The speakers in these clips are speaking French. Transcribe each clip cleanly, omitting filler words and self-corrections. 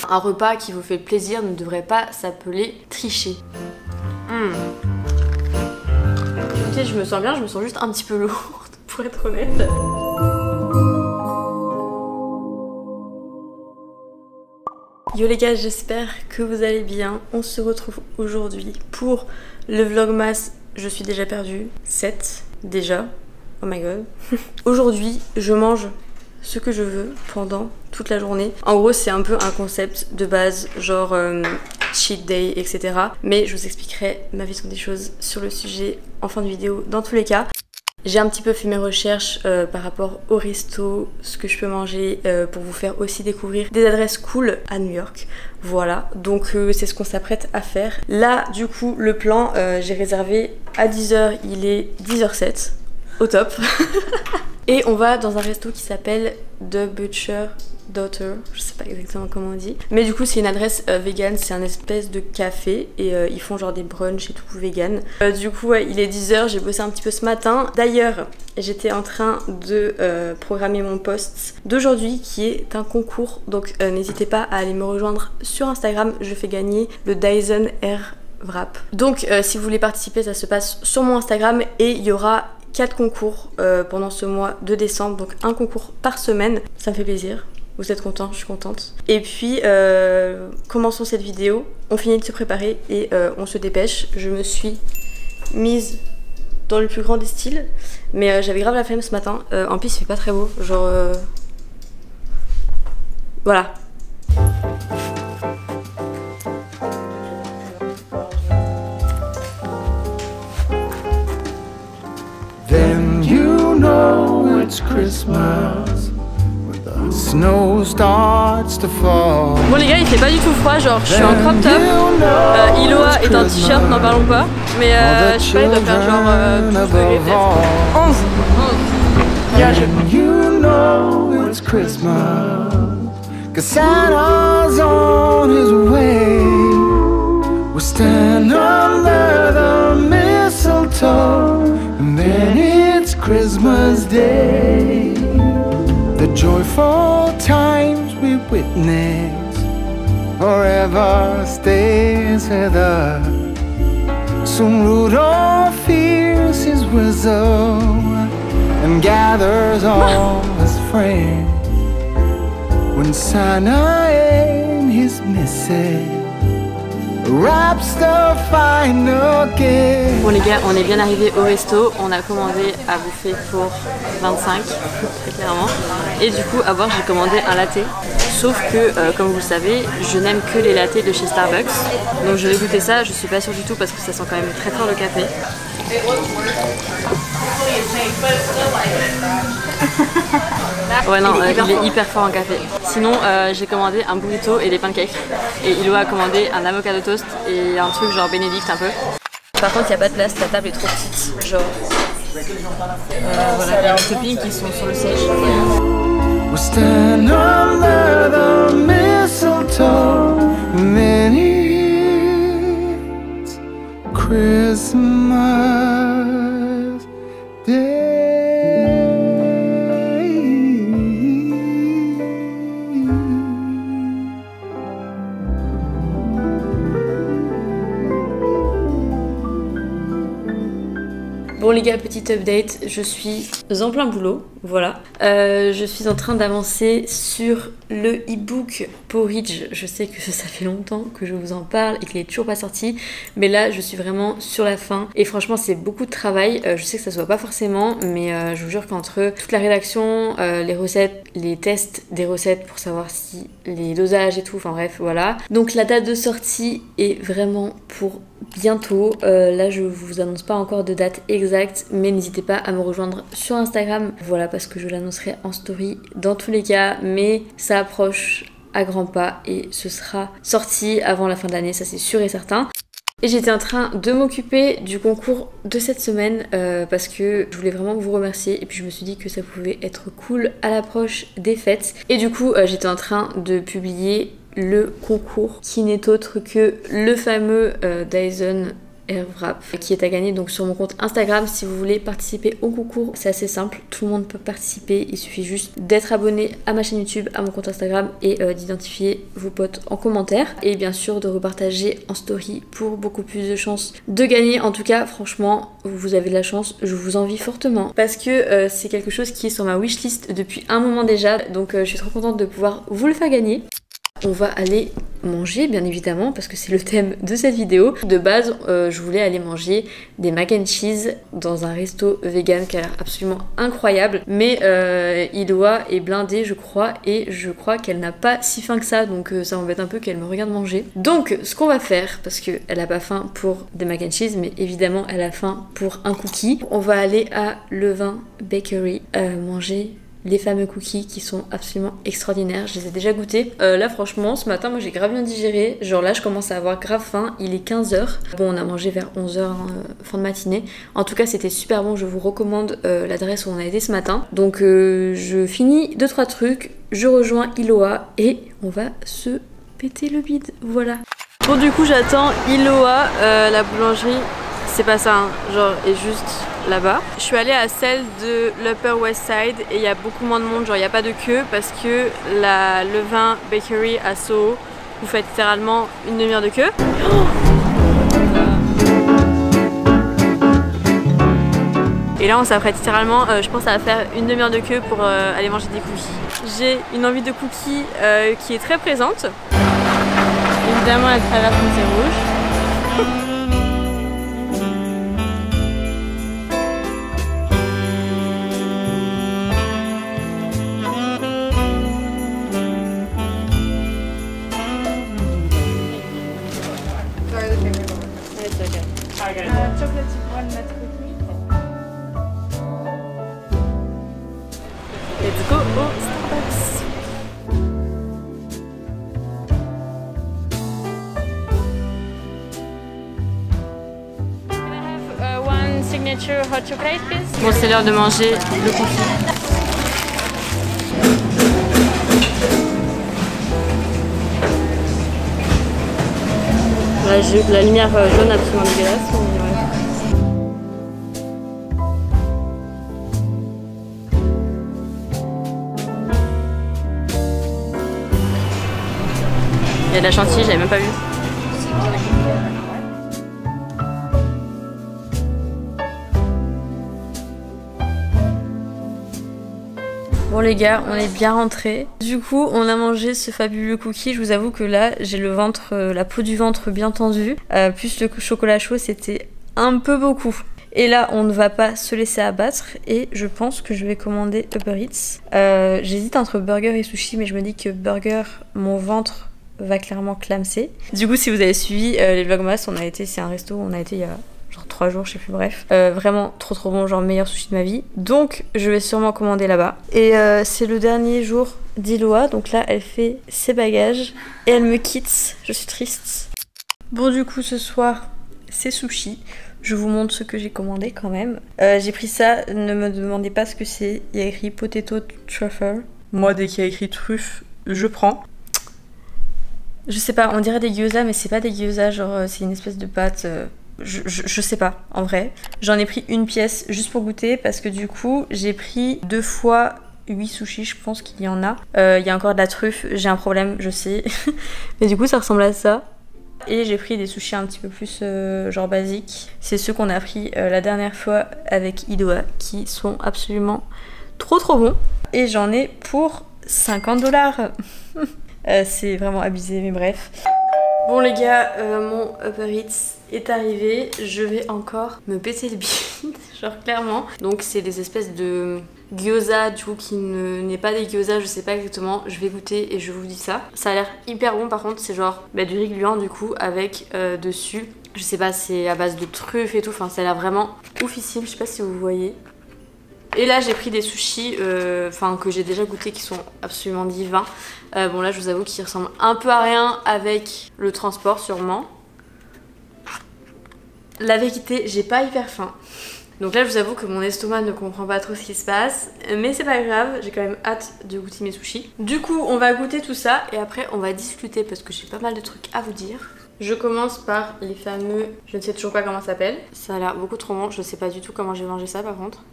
Un repas qui vous fait plaisir ne devrait pas s'appeler tricher. Ok, je me sens bien, je me sens juste un petit peu lourde pour être honnête. Yo les gars, j'espère que vous allez bien. On se retrouve aujourd'hui pour le vlogmas. Je suis déjà perdue. 7 déjà. Oh my god. Aujourd'hui, je mange ce que je veux pendant toute la journée. En gros, c'est un peu un concept de base, genre cheat day, etc. Mais je vous expliquerai ma vision des choses sur le sujet en fin de vidéo dans tous les cas. J'ai un petit peu fait mes recherches par rapport au resto, ce que je peux manger pour vous faire aussi découvrir des adresses cool à New York. Voilà, donc c'est ce qu'on s'apprête à faire. Là, du coup, le plan, j'ai réservé à 10 h, il est 10h07, au top. Et on va dans un resto qui s'appelle The Butcher Daughter, je sais pas exactement comment on dit. Mais du coup c'est une adresse vegan, c'est un espèce de café et ils font genre des brunchs et tout vegan. Du coup ouais, il est 10 h, j'ai bossé un petit peu ce matin. D'ailleurs j'étais en train de programmer mon post d'aujourd'hui qui est un concours. Donc n'hésitez pas à aller me rejoindre sur Instagram, je fais gagner le Dyson Air Wrap. Donc si vous voulez participer, ça se passe sur mon Instagram et il y aura 4 concours pendant ce mois de décembre, donc un concours par semaine. Ça me fait plaisir. Vous êtes contents, je suis contente. Et puis, commençons cette vidéo. On finit de se préparer et on se dépêche. Je me suis mise dans le plus grand des styles. Mais j'avais grave la flemme ce matin. En plus, il fait pas très beau. Genre... Voilà. Then you know it's Christmas. Snow starts to fall. Bon les gars, il fait pas du tout froid, genre je suis en crop top. Iloa est en t-shirt, n'en parlons pas. Mais je sais pas, il doit faire genre 12 degrés peut-être. 11. Yeah, you know it's Christmas. 'Cause Santa's on his way. We'll stand under the mistletoe. And then it's Christmas Day. The joyful times we witness forever stays with us. Soon Rudolph hears his whistle and gathers all his friends. When Santa and his missus wraps the final gift. Bon les gars, on est bien arrivé au resto, on a commandé à bouffer pour 25, très clairement. Et du coup à boire j'ai commandé un latte. Sauf que comme vous le savez, je n'aime que les lattes de chez Starbucks. Donc je vais goûter ça, je suis pas sûre du tout parce que ça sent quand même très fort le café. Ouais non, il est hyper fort en café. Sinon j'ai commandé un burrito et des pancakes. Et Iloa a commandé un avocado toast et un truc genre Bénédicte un peu. Par contre il n'y a pas de place, la table est trop petite. Genre voilà, il y a les toppings qui sont sur le siège. We'll stand under the mistletoe, and then it's Christmas Day. Bon les gars, petite update, je suis en plein boulot, voilà. Je suis en train d'avancer sur le e-book Porridge. Je sais que ça fait longtemps que je vous en parle et qu'il est toujours pas sorti, mais là je suis vraiment sur la fin et franchement c'est beaucoup de travail. Je sais que ça se voit pas forcément, mais je vous jure qu'entre toute la rédaction, les recettes, les tests des recettes pour savoir si les dosages et tout, enfin bref voilà. Donc la date de sortie est vraiment pour bientôt. Là je vous annonce pas encore de date exacte, mais n'hésitez pas à me rejoindre sur Instagram, voilà, parce que je l'annoncerai en story dans tous les cas, mais ça approche à grands pas et ce sera sorti avant la fin de l'année, ça c'est sûr et certain. Et j'étais en train de m'occuper du concours de cette semaine parce que je voulais vraiment vous remercier et puis je me suis dit que ça pouvait être cool à l'approche des fêtes. Et du coup j'étais en train de publier le concours qui n'est autre que le fameux Dyson Airwrap qui est à gagner donc sur mon compte Instagram. Si vous voulez participer au concours, c'est assez simple, tout le monde peut participer, il suffit juste d'être abonné à ma chaîne YouTube, à mon compte Instagram et d'identifier vos potes en commentaire et bien sûr de repartager en story pour beaucoup plus de chances de gagner. En tout cas franchement vous avez de la chance, je vous envie fortement parce que c'est quelque chose qui est sur ma wishlist depuis un moment déjà, donc je suis trop contente de pouvoir vous le faire gagner. On va aller manger bien évidemment parce que c'est le thème de cette vidéo. De base je voulais aller manger des mac and cheese dans un resto vegan qui a l'air absolument incroyable, mais Iloa est blindée je crois et je crois qu'elle n'a pas si faim que ça, donc ça m'embête un peu qu'elle me regarde manger. Donc ce qu'on va faire, parce qu'elle a pas faim pour des mac and cheese mais évidemment elle a faim pour un cookie, on va aller à Levain Bakery manger les fameux cookies qui sont absolument extraordinaires. Je les ai déjà goûtés. Là franchement ce matin moi j'ai grave bien digéré. Genre là je commence à avoir grave faim. Il est 15h. Bon on a mangé vers 11h fin de matinée. En tout cas c'était super bon. Je vous recommande l'adresse où on a été ce matin. Donc je finis 2-3 trucs. Je rejoins Iloa et on va se péter le bide. Voilà. Bon du coup j'attends Iloa. La boulangerie c'est pas ça hein. Genre est juste là-bas. Je suis allée à celle de l'Upper West Side et il y a beaucoup moins de monde, genre il n'y a pas de queue parce que la Levain Bakery à Soho, vous faites littéralement une demi-heure de queue. Et là on s'apprête littéralement, je pense à faire une demi-heure de queue pour aller manger des cookies. J'ai une envie de cookies qui est très présente. Évidemment elle traverse mon fil rouge. Let's go au Starbucks. Can I have one signature hot chocolate, please? Bon, c'est l'heure de manger le cookie. La lumière jaune absolument dégueulasse. Il y a de la chantilly, j'avais même pas vu. Bon les gars, on est bien rentrés. Du coup, on a mangé ce fabuleux cookie. Je vous avoue que là, j'ai le ventre, la peau du ventre bien tendue. Plus le chocolat chaud, c'était un peu beaucoup. Et là, on ne va pas se laisser abattre et je pense que je vais commander Uber Eats. J'hésite entre burger et sushi, mais je me dis que burger, mon ventre va clairement clamser. Du coup, si vous avez suivi les vlogmas, c'est un resto où on a été il y a genre 3 jours, je sais plus, bref. Vraiment trop bon, genre meilleur sushi de ma vie. Donc, je vais sûrement commander là-bas. Et c'est le dernier jour d'Iloa, donc là, elle fait ses bagages et elle me quitte. Je suis triste. Bon, du coup, ce soir, c'est sushi. Je vous montre ce que j'ai commandé quand même. J'ai pris ça, ne me demandez pas ce que c'est. Il y a écrit potato truffle. Moi, dès qu'il y a écrit truffe, je prends. Je sais pas, on dirait des gyoza, mais c'est pas des gyoza, genre c'est une espèce de pâte. Je sais pas, en vrai. J'en ai pris une pièce juste pour goûter parce que du coup, j'ai pris 2 fois 8 sushis, je pense qu'il y en a. Il y a encore de la truffe, j'ai un problème, je sais. Mais du coup, ça ressemble à ça. Et j'ai pris des sushis un petit peu plus genre basiques. C'est ceux qu'on a pris la dernière fois avec Iloa qui sont absolument trop bons. Et j'en ai pour 50$. C'est vraiment abusé, mais bref. Bon les gars, mon Uber Eats est arrivé. Je vais encore me péter le bide, genre clairement. Donc c'est des espèces de gyoza du coup qui n'est pas des gyoza, je sais pas exactement. Je vais goûter et je vous dis ça. Ça a l'air hyper bon par contre, c'est genre du riz gluant du coup avec dessus. Je sais pas, c'est à base de truffes et tout. Enfin ça a l'air vraiment oufissime, je sais pas si vous voyez. Et là j'ai pris des sushis que j'ai déjà goûté qui sont absolument divins. Bon là je vous avoue qu'ils ressemblent un peu à rien avec le transport sûrement. La vérité, j'ai pas hyper faim. Donc là je vous avoue que mon estomac ne comprend pas trop ce qui se passe. Mais c'est pas grave, j'ai quand même hâte de goûter mes sushis. Du coup on va goûter tout ça et après on va discuter parce que j'ai pas mal de trucs à vous dire. Je commence par les fameux, je ne sais toujours pas comment ça s'appelle. Ça a l'air beaucoup trop bon, je ne sais pas du tout comment j'ai mangé ça par contre.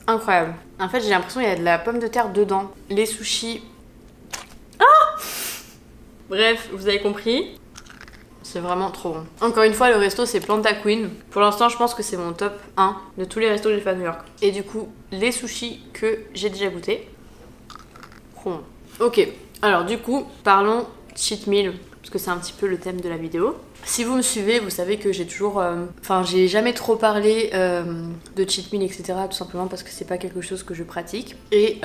Incroyable. En fait j'ai l'impression qu'il y a de la pomme de terre dedans. Les sushis... Ah! Bref, vous avez compris. C'est vraiment trop bon. Encore une fois, le resto c'est Planta Queen. Pour l'instant, je pense que c'est mon top 1 de tous les restos que j'ai fait à New York. Et du coup, les sushis que j'ai déjà goûté. Trop bon. Ok, alors du coup, parlons cheat meal. Parce que c'est un petit peu le thème de la vidéo. Si vous me suivez, vous savez que j'ai toujours... Enfin, j'ai jamais trop parlé de cheat meal, etc. Tout simplement parce que c'est pas quelque chose que je pratique. Et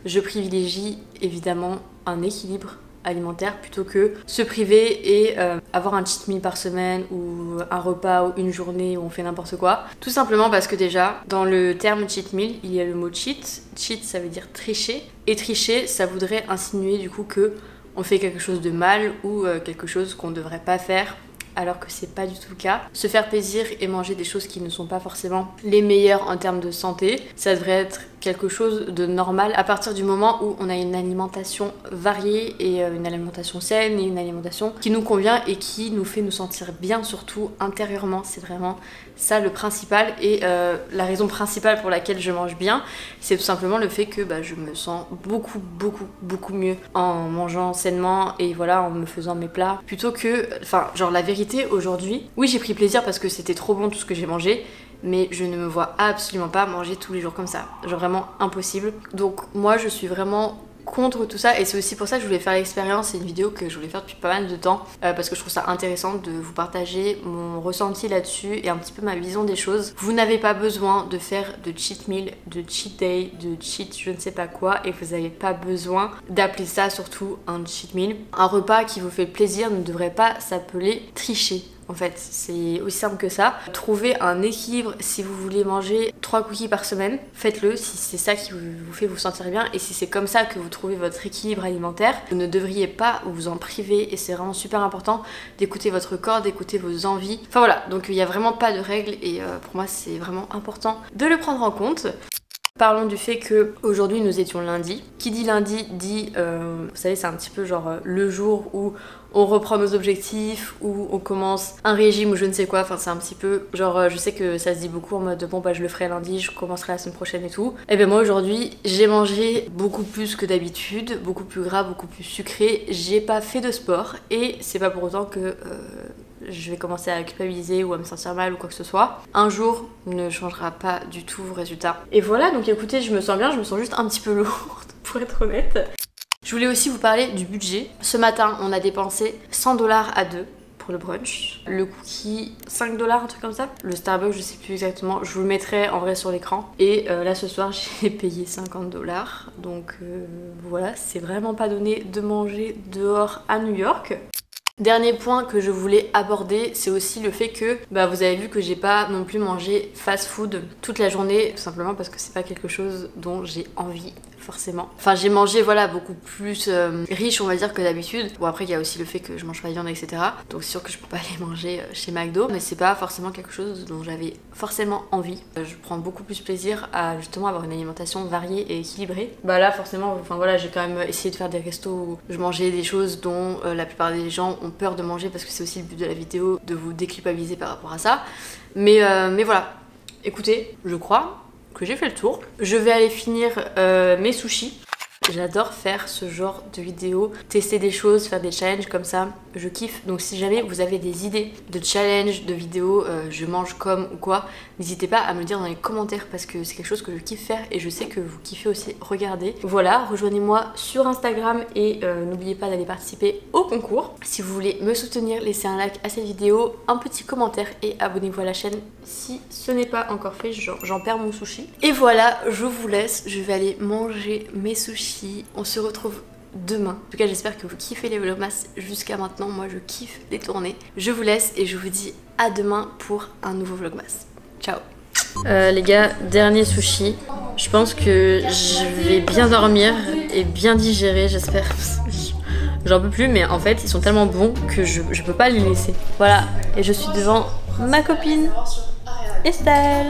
je privilégie évidemment un équilibre alimentaire plutôt que se priver et avoir un cheat meal par semaine ou un repas ou une journée où on fait n'importe quoi. Tout simplement parce que déjà, dans le terme cheat meal, il y a le mot cheat. Cheat, ça veut dire tricher. Et tricher, ça voudrait insinuer du coup que on fait quelque chose de mal ou quelque chose qu'on ne devrait pas faire, alors que c'est pas du tout le cas. Se faire plaisir et manger des choses qui ne sont pas forcément les meilleures en termes de santé, ça devrait être quelque chose de normal à partir du moment où on a une alimentation variée et une alimentation saine et une alimentation qui nous convient et qui nous fait nous sentir bien, surtout intérieurement. C'est vraiment ça le principal et la raison principale pour laquelle je mange bien, c'est tout simplement le fait que je me sens beaucoup mieux en mangeant sainement et voilà, en me faisant mes plats plutôt que, enfin genre la vérité aujourd'hui, oui j'ai pris plaisir parce que c'était trop bon tout ce que j'ai mangé, mais je ne me vois absolument pas manger tous les jours comme ça, genre vraiment impossible. Donc moi je suis vraiment contre tout ça et c'est aussi pour ça que je voulais faire l'expérience. C'est une vidéo que je voulais faire depuis pas mal de temps parce que je trouve ça intéressant de vous partager mon ressenti là-dessus et un petit peu ma vision des choses. Vous n'avez pas besoin de faire de cheat meal, de cheat day, de cheat je ne sais pas quoi, et vous n'avez pas besoin d'appeler ça surtout un cheat meal. Un repas qui vous fait plaisir ne devrait pas s'appeler tricher. En fait, c'est aussi simple que ça. Trouvez un équilibre. Si vous voulez manger 3 cookies par semaine, faites-le si c'est ça qui vous fait vous sentir bien. Et si c'est comme ça que vous trouvez votre équilibre alimentaire, vous ne devriez pas vous en priver. Et c'est vraiment super important d'écouter votre corps, d'écouter vos envies. Enfin voilà, donc il n'y a vraiment pas de règles et pour moi c'est vraiment important de le prendre en compte. Parlons du fait que aujourd'hui nous étions lundi. Qui dit lundi dit, vous savez, c'est un petit peu genre le jour où on reprend nos objectifs, où on commence un régime ou je ne sais quoi. Enfin c'est un petit peu genre, je sais que ça se dit beaucoup en mode bon je le ferai lundi, je commencerai la semaine prochaine et tout. Et bien moi aujourd'hui j'ai mangé beaucoup plus que d'habitude, beaucoup plus gras, beaucoup plus sucré. J'ai pas fait de sport et c'est pas pour autant que je vais commencer à culpabiliser ou à me sentir mal ou quoi que ce soit. Un jour ne changera pas du tout vos résultats. Et voilà, donc écoutez, je me sens bien, je me sens juste un petit peu lourde pour être honnête. Je voulais aussi vous parler du budget. Ce matin, on a dépensé 100 $ à deux pour le brunch. Le cookie, 5 $, un truc comme ça. Le Starbucks, je sais plus exactement. Je vous le mettrai en vrai sur l'écran. Et là, ce soir, j'ai payé 50 $. Donc voilà, c'est vraiment pas donné de manger dehors à New York. Dernier point que je voulais aborder, c'est aussi le fait que vous avez vu que j'ai pas non plus mangé fast food toute la journée, tout simplement parce que c'est pas quelque chose dont j'ai envie forcément. Enfin j'ai mangé voilà beaucoup plus riche on va dire que d'habitude. Bon après il y a aussi le fait que je mange pas de viande etc. Donc c'est sûr que je peux pas aller manger chez McDo, mais c'est pas forcément quelque chose dont j'avais forcément envie. Je prends beaucoup plus plaisir à justement avoir une alimentation variée et équilibrée. Là forcément, enfin voilà, j'ai quand même essayé de faire des restos où je mangeais des choses dont la plupart des gens ont peur de manger parce que c'est aussi le but de la vidéo, de vous déculpabiliser par rapport à ça. Mais voilà, écoutez, je crois que j'ai fait le tour. Je vais aller finir mes sushis. J'adore faire ce genre de vidéos, tester des choses, faire des challenges comme ça, je kiffe. Donc si jamais vous avez des idées de challenge, de vidéos, je mange comme ou quoi, n'hésitez pas à me le dire dans les commentaires parce que c'est quelque chose que je kiffe faire et je sais que vous kiffez aussi regarder. Voilà, rejoignez-moi sur Instagram et n'oubliez pas d'aller participer au concours. Si vous voulez me soutenir, laissez un like à cette vidéo, un petit commentaire et abonnez-vous à la chaîne si ce n'est pas encore fait, j'en perds mon sushi. Et voilà, je vous laisse, je vais aller manger mes sushis. On se retrouve demain. En tout cas, j'espère que vous kiffez les vlogmas jusqu'à maintenant. Moi, je kiffe les tournées. Je vous laisse et je vous dis à demain pour un nouveau vlogmas. Ciao. Les gars, dernier sushi. Je pense que je vais bien dormir et bien digérer, j'espère. J'en peux plus, mais en fait, ils sont tellement bons que je peux pas les laisser. Voilà, et je suis devant ma copine Estelle.